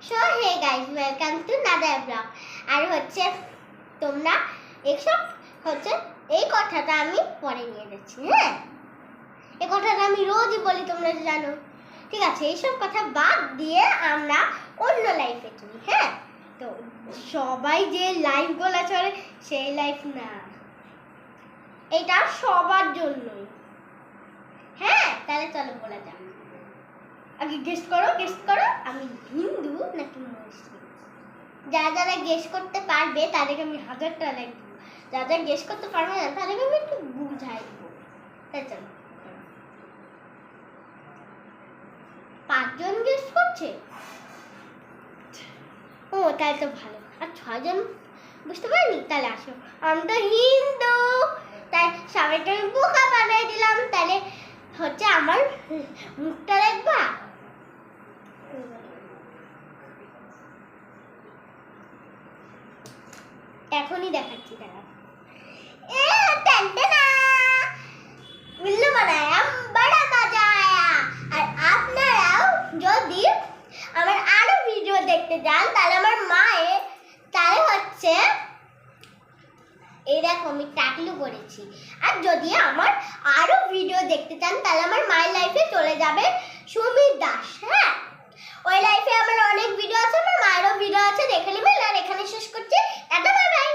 So hey guys, welcome to another vlog. আর হচ্ছে তোমরা এইসব হচ্ছে এই কথাটা আমি পরে নিয়ে যাচ্ছি। হ্যাঁ, এই কথাটা আমি রোজই বলি, তোমরা জানো। ঠিক আছে, এইসব কথা বাদ দিয়ে আমরা অন্য লাইফে চলি। হ্যাঁ, তো সবাই যে লাইফগুলো চলে সেই লাইফ না, এটা সবার জন্যই। হ্যাঁ, তাহলে চলো বলা যাক। আগে গেস করো আমি হিন্দু নাকি মুসলিম। যারা গেস করতে পারবে তাদেরকে আমি 1000 টাকা দেবো। যারা গেস করতে পারবে না তাদেরকে আমি একটু বুঝাই দেবো। তাই চলো, 5 জন গেস করছে। ও তাহলে তো ভালো। আর 6 জন বুঝতে পারিনি, তাহলে আসো। আমি তো হিন্দু, তাই সবাইকে আমি বোকা বানাই দিলাম। তাহলে হচ্ছে আমার মুখটা দেখবা। এখনই দেখাচ্ছি, তারা উল্লু বানায়া বড় মজা আয়া। আর আপনারাও যদি আমার আরো ভিডিও দেখতে চান তাহলে আমার মায়ের তাহলে হচ্ছে এই দেখো আমি টাকলু করেছি। আর যদি আমার আরো ভিডিও দেখতে চান তাহলে আমার মায়ের লাইফে চলে যাবে সুমিত দাস। হ্যাঁ, ওই লাইফে আমার অনেক ভিডিও আছে, আমার মায়েরও ভিডিও আছে, দেখে নেবেন। আর এখানে শেষ করছি, টাটা বাই বাই।